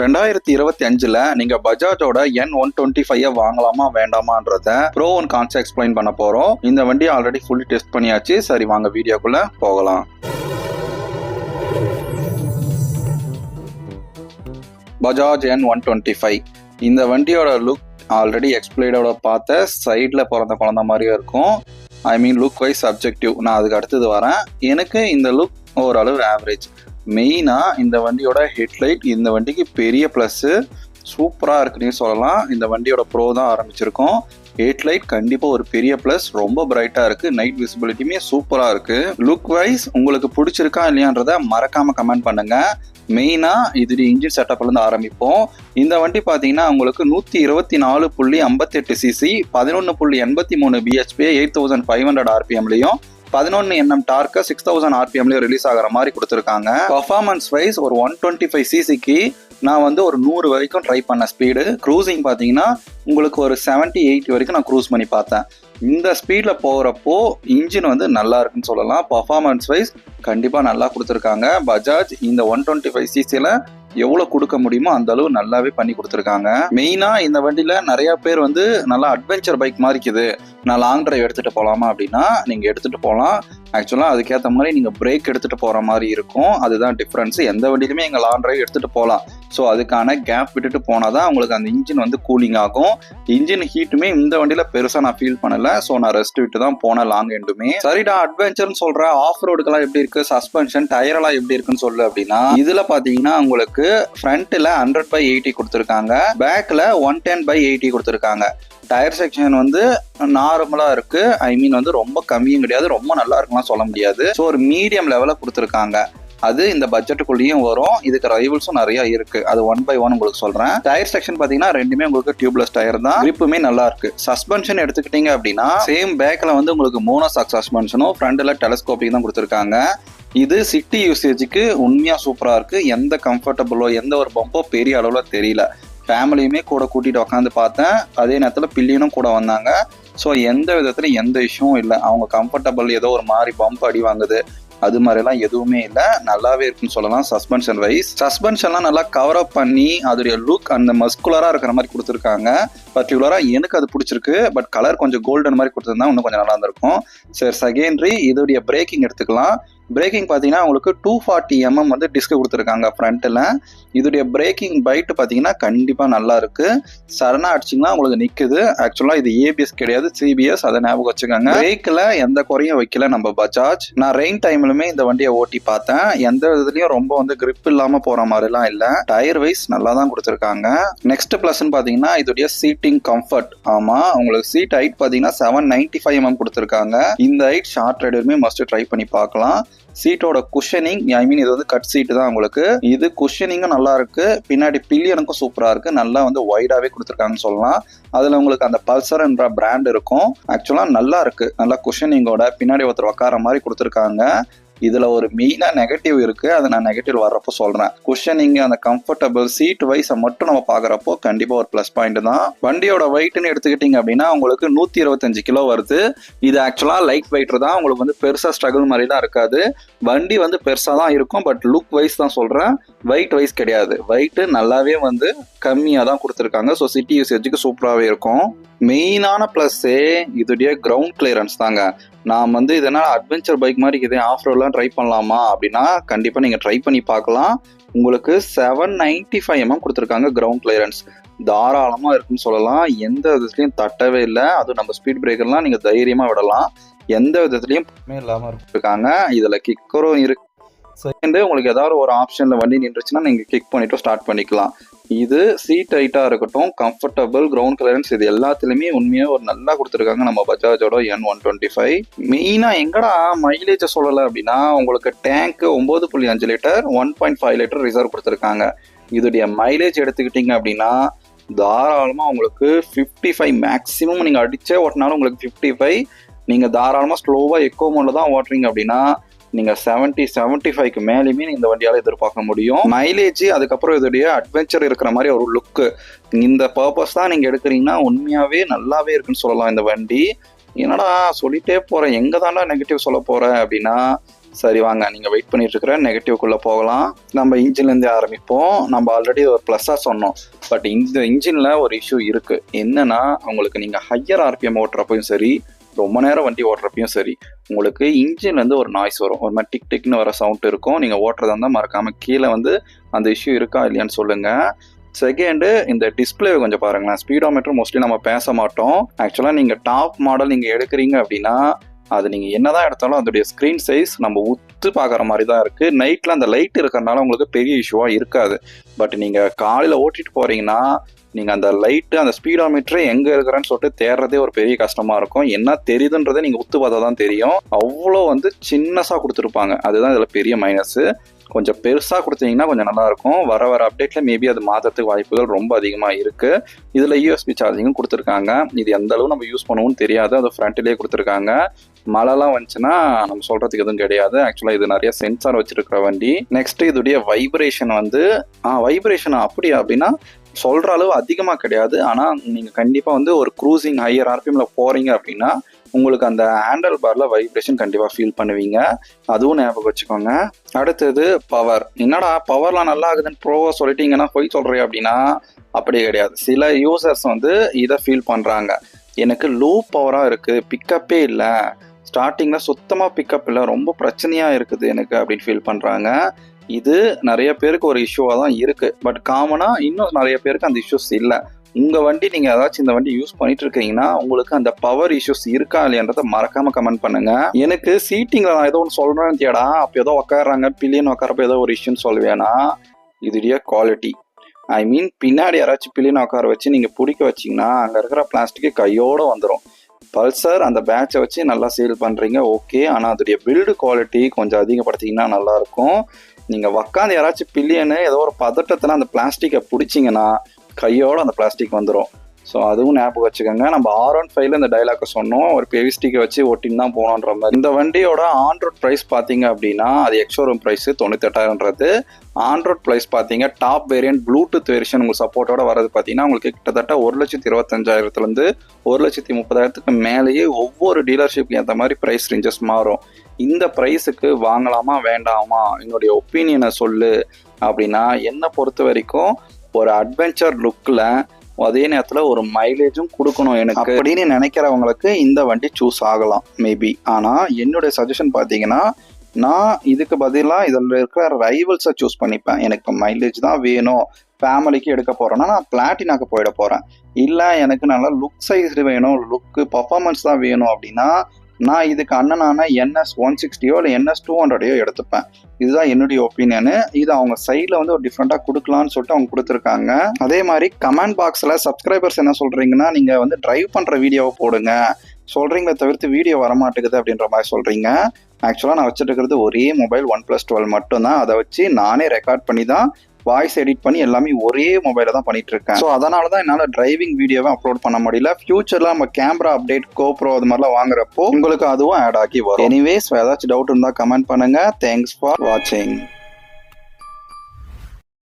2025ல நீங்க பஜாஜோட N125 வாங்கலாமா வேண்டாமான்றத bro one cons explain பண்ண போறோம். இந்த வண்டி ஆல்ரெடி ஃபுல்லி டெஸ்ட் பண்ணியாச்சு. சரி வாங்க வீடியோக்குள்ள போகலாம். பஜாஜ் N125 இந்த வண்டியோட லுக் ஆல்ரெடி எக்ஸ்பிளைனோட பார்த்த சைட்ல பிறந்த குழந்தை மாதிரியே இருக்கும். ஐ மீன் லுக் வைஸ் சப்ஜெக்டிவ். நான் அதுக்கு அடுத்தது வரேன். எனக்கு இந்த லுக் ஓரளவு ஆவரேஜ். மெயினாக இந்த வண்டியோட ஹெட்லைட் இந்த வண்டிக்கு பெரிய ப்ளஸ்ஸு, சூப்பராக இருக்குன்னு சொல்லலாம். இந்த வண்டியோட ப்ரோ தான் ஆரம்பிச்சிருக்கோம். ஹெட்லைட் கண்டிப்பாக ஒரு பெரிய ப்ளஸ், ரொம்ப பிரைட்டாக இருக்குது. நைட் விசிபிலிட்டியுமே சூப்பராக இருக்குது. லுக் வைஸ் உங்களுக்கு பிடிச்சிருக்கா இல்லையான்றத மறக்காமல் கமெண்ட் பண்ணுங்கள். மெயினாக இது இன்ஜின் செட்டப்லேருந்து ஆரம்பிப்போம். இந்த வண்டி பார்த்தீங்கன்னா உங்களுக்கு 124.58 சிசி, 11.83 பிஹெச்பி, 8500 ஆர்பிஎம்லையும் 11 Nm டார்க்கு 6000 ஆர்பிஎம்லையும் ரிலீஸ் ஆகிற மாதிரி கொடுத்துருக்காங்க. பர்ஃபார்மன்ஸ் வைஸ் ஒரு 125 சிசிக்கு நான் வந்து ஒரு 100 வரைக்கும் ட்ரை பண்ண ஸ்பீடு. க்ரூசிங் பார்த்தீங்கன்னா உங்களுக்கு ஒரு 70-80 வரைக்கும் நான் க்ரூஸ் பண்ணி பார்த்தேன். இந்த ஸ்பீடில் போகிறப்போ இன்ஜின் வந்து நல்லா இருக்குன்னு சொல்லலாம். பர்ஃபார்மன்ஸ் வைஸ் கண்டிப்பாக நல்லா கொடுத்துருக்காங்க. பஜாஜ் இந்த 125 சிசியில் எவ்வளோ கொடுக்க முடியுமோ அந்த அளவு நல்லாவே பண்ணி கொடுத்துருக்காங்க. மெயினாக இந்த வண்டியில் நிறையா பேர் வந்து நல்லா அட்வென்ச்சர் பைக் மாதிரி இருக்குது, நான் லாங் டிரைவ் எடுத்துகிட்டு போகலாமா அப்படின்னா நீங்கள் எடுத்துகிட்டு போகலாம். ஆக்சுவலாக அதுக்கேற்ற மாதிரி நீங்கள் பிரேக் எடுத்துகிட்டு போகிற மாதிரி இருக்கும். அதுதான் டிஃப்ரென்ஸு. எந்த வண்டியிலுமே எங்கள் லாங் டிரைவ் எடுத்துகிட்டு போகலாம். ஸோ அதுக்கான கேப் விட்டுட்டு போனால் தான் உங்களுக்கு அந்த இன்ஜின் வந்து கூலிங் ஆகும். இன்ஜின் ஹீட்டுமே இந்த வண்டியில் பெருசாக நான் ஃபீல் பண்ணலை. ஸோ நான் ரெஸ்ட் விட்டு தான் போனேன் லாங் எண்டுமே. சரிடா அட்வென்ச்சர்னு சொல்கிறேன், ஆஃப் ரோடுக்கெல்லாம் எப்படி இருக்குது, சஸ்பென்ஷன் டயரெல்லாம் எப்படி இருக்குன்னு சொல்லு அப்படின்னா இதில் பார்த்தீங்கன்னா உங்களுக்கு ஃப்ரண்ட்டில் 100/80 கொடுத்துருக்காங்க, பேக்கில் 110/80 கொடுத்துருக்காங்க. டயர் செக்ஷன் வந்து நார்மலாக இருக்குது. ஐ மீன் வந்து ரொம்ப கம்மியும் கிடையாது, ரொம்ப நல்லா இருக்குலாம் சொல்ல முடியாது. ஸோ ஒரு மீடியம் லெவலில் கொடுத்துருக்காங்க. அது இந்த பட்ஜெட்டுக்குள்ளேயும் வரும். இதுக்கு ரைவல்ஸும் நிறைய இருக்கு. அது 1/1 உங்களுக்கு சொல்றேன். டயர் செக்ஷன் பாத்தீங்கன்னா ரெண்டுமே உங்களுக்கு டியூப்லெஸ் டயர் தான். கிரிப்புமே நல்லா இருக்கு. சஸ்பென்ஷன் எடுத்துக்கிட்டீங்க அப்படின்னா சேம் பேக்ல வந்து உங்களுக்கு மோனோசாக் சஸ்பென்ஷனும் ஃப்ரண்ட்ல டெலஸ்கோபிக் தான் கொடுத்துருக்காங்க. இது சிட்டி யூசேஜுக்கு உண்மையா சூப்பரா இருக்கு. எந்த கம்ஃபர்டபுளோ எந்த ஒரு பம்போ பெரிய அளவுல தெரியல. ஃபேமிலியுமே கூட கூட்டிட்டு உட்காந்து பார்த்தேன். அதே நேரத்தில் பில்லியனும் கூட வந்தாங்க. ஸோ எந்த விதத்துலையும் எந்த இஷ்யூவும் இல்லை. அவங்க கம்ஃபர்டபுள் ஏதோ ஒரு மாதிரி பம்ப் அடி வாங்குது அது மாதிரிலாம் எதுவுமே இல்லை, நல்லாவே இருக்குன்னு சொல்லலாம். சஸ்பென்ஷன் வைஸ் சஸ்பென்ஷன்லாம் நல்லா கவர் அப் பண்ணி அதோடைய லுக் அந்த மஸ்குலராக இருக்கிற மாதிரி கொடுத்துருக்காங்க. பர்டிகுலராக எனக்கு அது பிடிச்சிருக்கு. பட் கலர் கொஞ்சம் கோல்டன் மாதிரி கொடுத்துருந்தா இன்னும் கொஞ்சம் நல்லா இருந்திருக்கும். சரி செகண்டரி இதோடைய பிரேக்கிங் எடுத்துக்கலாம். பிரேக்கிங் பார்த்தீங்கன்னா உங்களுக்கு 240 mm வந்து டிஸ்க் கொடுத்துருக்காங்க ஃப்ரண்ட்டில். இதோடைய பிரேக்கிங் பைட் பார்த்தீங்கன்னா கண்டிப்பாக நல்லா இருக்கு. சடனாக அடிச்சிங்கன்னா உங்களுக்கு நிற்குது. ஆக்சுவலாக இது ஏபிஎஸ் கிடையாது, சிபிஎஸ், அதை ஞாபகம் வச்சுக்கோங்க. பிரேக்கில் எந்த குறையும் வைக்கல நம்ம பஜாஜ். நான் ரெயின் டைம்லுமே இந்த வண்டியை ஓட்டி பார்த்தேன். எந்த விதத்துலையும் ரொம்ப வந்து கிரிப் இல்லாமல் போகிற மாதிரிலாம் இல்லை. டயர் வைஸ் நல்லா தான் கொடுத்துருக்காங்க. நெக்ஸ்ட் ப்ளஸ்ன்னு பார்த்தீங்கன்னா இதோடைய சீட்டிங் கம்ஃபர்ட். ஆமாம், உங்களுக்கு சீட் ஹைட் பார்த்தீங்கன்னா 795 mm கொடுத்துருக்காங்க. இந்த ஹைட் ஷார்ட் ரைடருமே மஸ்ட் ட்ரை பண்ணி பார்க்கலாம். சீட்டோட குஷனிங், ஐ மீன் இது வந்து கட் சீட்டு தான் உங்களுக்கு. இது குஷனிங்கும் நல்லா இருக்கு. பின்னாடி பில்லியனுக்கும் சூப்பரா இருக்கு. நல்லா வந்து வைடாவே கொடுத்துருக்காங்கன்னு சொல்லலாம். அதுல உங்களுக்கு அந்த பல்சர்ன்ற பிராண்ட் இருக்கும். ஆக்சுவலா நல்லா இருக்கு. நல்லா குஷனிங்கோட பின்னாடி ஒருத்தர் உட்கார மாதிரி கொடுத்துருக்காங்க. இதுல ஒரு மெயினா நெகட்டிவ் இருக்கு. அதை நான் நெகட்டிவ் வர்றப்போ சொல்றேன். குஷனிங் அந்த கம்ஃபர்டபுள் சீட் வைஸ் மட்டும் நம்ம பாக்குறப்போ கண்டிப்பா ஒரு பிளஸ் பாயிண்ட் தான். வண்டியோட வெயிட்னு எடுத்துக்கிட்டீங்க அப்படின்னா உங்களுக்கு 125 கிலோ வருது. இது ஆக்சுவலா லைட் வெயிட் தான். உங்களுக்கு வந்து பெருசா ஸ்ட்ரகிள் மாதிரி தான் இருக்காது. வண்டி வந்து பெருசா தான் இருக்கும். பட் லுக் வைஸ் தான் சொல்றேன், வெயிட் வைஸ் கிடையாது. வெயிட் நல்லாவே வந்து கம்மியா தான் கொடுத்துருக்காங்க. ஸோ சிட்டி யூசேஜுக்கு சூப்பராகவே இருக்கும். மெயினான பிளஸ்ஸே இதோடைய கிரவுண்ட் கிளியரன்ஸ் தாங்க. நான் வந்து இதனால் அட்வென்ச்சர் பைக் மாதிரி இதே ஆஃப் ரோட்லாம் ட்ரை பண்ணலாமா அப்படின்னா கண்டிப்பாக நீங்கள் ட்ரை பண்ணி பார்க்கலாம். உங்களுக்கு 795 mm கொடுத்துருக்காங்க கிரவுண்ட் கிளியரன்ஸ். தாராளமாக இருக்குன்னு சொல்லலாம். எந்த விதத்துலையும் தட்டவே இல்லை. அதுவும் நம்ம ஸ்பீட் பிரேக்கர்லாம் நீங்கள் தைரியமாக விடலாம். எந்த விதத்துலையும் இல்லாமல் இருக்காங்க. இதில் கிக்கரும் இருக்கு. செகண்டு உங்களுக்கு ஏதாவது ஒரு ஆப்ஷனில் வண்டி நின்றுச்சுன்னா நீங்கள் கிக் பண்ணிட்டு ஸ்டார்ட் பண்ணிக்கலாம். இது சீட் ஹைட்டாக இருக்கட்டும், கம்ஃபர்டபுள், கிரவுண்ட் கிளியரன்ஸ், இது எல்லாத்துலேயுமே உண்மையாக ஒரு நல்லா கொடுத்துருக்காங்க நம்ம பஜாஜோட N125. மெயினாக எங்கடா மைலேஜை சொல்லலை அப்படின்னா உங்களுக்கு டேங்க்கு 9.5 லிட்டர் 1.5 லிட்டர் ரிசர்வ் கொடுத்துருக்காங்க. இதோடைய மைலேஜ் எடுத்துக்கிட்டிங்க அப்படின்னா தாராளமாக உங்களுக்கு 55 மேக்ஸிமம் நீங்கள் அடிச்சே ஓட்டினாலும் உங்களுக்கு 55. நீங்கள் தாராளமாக ஸ்லோவாக எக்கோ மோடில் தான் ஓட்டுறீங்க அப்படின்னா நீங்கள் 70-75க்கு மேலேயுமே இந்த வண்டியால் எதிர்பார்க்க முடியும். மைலேஜ் அதுக்கப்புறம் இதோடைய அட்வென்ச்சர் இருக்கிற மாதிரி ஒரு லுக்கு, இந்த பர்பஸ் தான் நீங்கள் எடுக்கிறீங்கன்னா உண்மையாகவே நல்லாவே இருக்குன்னு சொல்லலாம் இந்த வண்டி. என்னடா சொல்லிட்டே போகிறேன், எங்கே தாண்டா நெகட்டிவ் சொல்ல போகிறேன் அப்படின்னா சரி வாங்க, நீங்கள் வெயிட் பண்ணிட்டு இருக்கிற நெகட்டிவ்க்குள்ளே போகலாம். நம்ம இன்ஜின்லேருந்து ஆரம்பிப்போம். நம்ம ஆல்ரெடி ஒரு ப்ளஸ்ஸாக சொன்னோம், பட் இந்த இன்ஜினில் ஒரு இஷ்யூ இருக்குது. என்னன்னா, உங்களுக்கு நீங்கள் ஹையர் ஆர்பிஎம் ஓட்டுறப்பையும் சரி, ரொம்ப நேரம் வண்டி ஓட்டுறப்பையும் சரி, உங்களுக்கு இன்ஜின்லேருந்து ஒரு நாய்ஸ் வரும். ஒரு மாதிரி டிக் டிக்னு வர சவுண்ட் இருக்கும். நீங்கள் ஓட்டுறதா இருந்தால் மறக்காமல் கீழே வந்து அந்த இஷ்யூ இருக்கா இல்லையான்னு சொல்லுங்கள். செகண்டு, இந்த டிஸ்பிளே கொஞ்சம் பாருங்களேன். ஸ்பீடோமீட்டர் மோஸ்ட்லி நம்ம பேச மாட்டோம். ஆக்சுவலாக நீங்கள் டாப் மாடல் நீங்கள் எடுக்கிறீங்க அப்படின்னா அது நீங்கள் என்னதான் எடுத்தாலும் அதோடைய ஸ்க்ரீன் சைஸ் நம்ம உத்து பார்க்குற மாதிரி தான் இருக்குது. நைட்டில் அந்த லைட் இருக்கிறனால உங்களுக்கு பெரிய இஷ்யூவாக இருக்காது. பட் நீங்கள் காலையில் ஓட்டிட்டு போகிறீங்கன்னா நீங்கள் அந்த லைட்டு அந்த ஸ்பீடோமீட்டர் எங்கே இருக்கிறேன்னு சொல்லிட்டு தேடுறதே ஒரு பெரிய கஷ்டமாக இருக்கும். என்ன தெரியுதுன்றதை நீங்கள் உத்து பார்த்தா தான் தெரியும். அவ்வளோ வந்து சின்னஸாக கொடுத்துருப்பாங்க. அதுதான் இதில் பெரிய மைனஸு. கொஞ்சம் பெருசாக கொடுத்தீங்கன்னா கொஞ்சம் நல்லாயிருக்கும். வர அப்டேட்டில் மேபி அது மாற்றத்துக்கு வாய்ப்புகள் ரொம்ப அதிகமாக இருக்குது. இதில் யூஎஸ்பி சார்ஜிங்கும் கொடுத்துருக்காங்க. இது எந்த அளவு நம்ம யூஸ் பண்ணுவோம்னு தெரியாது. அது ஃப்ரண்ட்லேயே கொடுத்துருக்காங்க. மழைலாம் வந்துச்சுன்னா நம்ம சொல்கிறதுக்கு எதுவும் கிடையாது. ஆக்சுவலாக இது நிறைய சென்சார் வச்சுருக்கிற வண்டி. நெக்ஸ்ட்டு இதோடைய வைப்ரேஷன் வந்து வைப்ரேஷன் அப்படின்னா சொல்கிற அளவு அதிகமாக கிடையாது. ஆனால் நீங்கள் கண்டிப்பாக வந்து ஒரு க்ரூசிங் ஹையர் ஆர்பிஎம்மில் போகிறீங்க அப்படின்னா உங்களுக்கு அந்த ஹேண்டல் பாரில் வைப்ரேஷன் கண்டிப்பாக ஃபீல் பண்ணுவீங்க. அதுவும் ஞாபகம் வச்சுக்கோங்க. அடுத்தது பவர். என்னடா பவர்லாம் நல்லா ஆகுதுன்னு ப்ரோவாக சொல்லிட்டீங்கன்னா போய் சொல்கிறேன் அப்படின்னா அப்படி கிடையாது. சில யூசர்ஸ் வந்து இதை ஃபீல் பண்ணுறாங்க. எனக்கு லோ பவராக இருக்குது, பிக்கப்பே இல்லை, ஸ்டார்டிங்கில் சுத்தமாக பிக்கப் இல்லை, ரொம்ப பிரச்சனையாக இருக்குது எனக்கு அப்படின்னு ஃபீல் பண்ணுறாங்க. இது நிறைய பேருக்கு ஒரு இஷ்யூவாக தான் இருக்குது. பட் காமனாக இன்னும் நிறைய பேருக்கு அந்த இஷ்யூஸ் இல்லை. உங்கள் வண்டி நீங்கள் ஏதாச்சும் இந்த வண்டி யூஸ் பண்ணிட்டு இருக்கீங்கன்னா உங்களுக்கு அந்த பவர் இஷ்யூஸ் இருக்கா இல்லையன்றதை மறக்காமல் கமெண்ட் பண்ணுங்கள். எனக்கு சீட்டிங்கில் நான் ஏதோ ஒன்று சொல்கிறேன்னு தேடா அப்போ ஏதோ உட்காடுறாங்க பில்லியன் உட்காரப்போ ஏதோ ஒரு இஷ்யூன்னு சொல்லுவேன்னா இதுடைய குவாலிட்டி. ஐ மீன் பின்னாடி யாராச்சும் பில்லியன் உட்கார வச்சு நீங்கள் பிடிக்க வச்சிங்கன்னா அங்கே இருக்கிற பிளாஸ்டிக்கு கையோடு வந்துடும். பல்சர் அந்த பேட்சை வச்சு நல்லா சேல் பண்ணுறீங்க, ஓகே. ஆனால் அதோடைய பில்டு குவாலிட்டி கொஞ்சம் அதிகப்படுத்திங்கன்னா நல்லாயிருக்கும். நீங்கள் உக்காந்து யாராச்சும் பில்லியனு ஏதோ ஒரு பதட்டத்தில் அந்த பிளாஸ்டிக்கை பிடிச்சிங்கன்னா கையோடு அந்த பிளாஸ்டிக் வந்துடும். ஸோ அதுவும் ஞாபகம் வச்சுக்கோங்க. நம்ம R15 இந்த டைலாக்கை சொன்னோம், ஒரு பெவிஸ்டிக்கை வச்சு ஒட்டின்னு தான் போனோன்ற மாதிரி. இந்த வண்டியோட ஆன்ரோட் ப்ரைஸ் பார்த்தீங்க அப்படின்னா அது எக்ஸோரூம் ப்ரைஸு 98,000. ஆன்ரோட் ப்ரைஸ் பார்த்தீங்க டாப் வேரியன்ட் ப்ளூடூத் வெர்ஷன் உங்களுக்கு சப்போர்ட்டோட வரது பார்த்தீங்கன்னா உங்களுக்கு கிட்டத்தட்ட 1,25,000 1,30,000 மேலேயே ஒவ்வொரு டீலர்ஷிப்க்கு ஏற்ற மாதிரி ப்ரைஸ் ரேஞ்சஸ் மாறும். இந்த ப்ரைஸுக்கு வாங்கலாமா வேண்டாமா என்னுடைய ஒப்பீனியனை சொல்லு அப்படின்னா என்னை பொறுத்த வரைக்கும் ஒரு அட்வென்ச்சர் லுக்கில் அதே நேரத்தில் ஒரு மைலேஜும் கொடுக்கணும் எனக்கு அப்படின்னு நினைக்கிறவங்களுக்கு இந்த வண்டி சூஸ் ஆகலாம் மேபி. ஆனால் என்னுடைய சஜஷன் பார்த்தீங்கன்னா நான் இதுக்கு பதிலாக இதில் இருக்கிற ரைவல்ஸை சூஸ் பண்ணிப்பேன். எனக்கு மைலேஜ் தான் வேணும், ஃபேமிலிக்கு எடுக்க போகிறேன்னா நான் பிளாட்டினாக்கு போயிட போகிறேன். இல்லை எனக்கு நல்லா லுக் சைஸ் வேணும், லுக்கு பர்ஃபார்மன்ஸ் தான் வேணும் அப்படின்னா நான் இதுக்கு அண்ணனான NS 160 இல்லை NS 200 எடுத்துப்பேன். இதுதான் என்னுடைய ஒப்பீனியனு. இது அவங்க சைடில் வந்து ஒரு டிஃப்ரெண்ட்டாக கொடுக்கலான்னு சொல்லிட்டு அவங்க கொடுத்துருக்காங்க. அதே மாதிரி கமெண்ட் பாக்ஸில் சப்ஸ்கிரைபர்ஸ் என்ன சொல்கிறீங்கன்னா நீங்கள் வந்து டிரைவ் பண்ணுற வீடியோவை போடுங்க சொல்கிறீங்களே தவிர்த்து வீடியோ வரமாட்டேங்குது அப்படின்ற மாதிரி சொல்கிறீங்க. ஆக்சுவலாக நான் வச்சுட்டு இருக்கிறது ஒரே மொபைல் OnePlus 12 மட்டும்தான். அதை வச்சு நானே ரெக்கார்ட் பண்ணி தான் வாய்ஸ் எடிட் பண்ணி எல்லாமே ஒரே மொபைலில் தான் பண்ணிட்டு இருக்கேன். ஸோ அதனால தான் என்னால் டிரைவிங் வீடியோவை அப்லோட் பண்ண முடியல. ஃபியூச்சரில் நம்ம கேமரா அப்டேட் கோப்ரோ அது மாதிரிலாம் வாங்குறப்போ உங்களுக்கு அதுவும் ஆட் ஆகி வரும். எனிவேஸ் ஏதாச்சும் டவுட் இருந்தால் கமெண்ட் பண்ணுங்கள். தேங்க்ஸ் ஃபார் வாட்சிங்.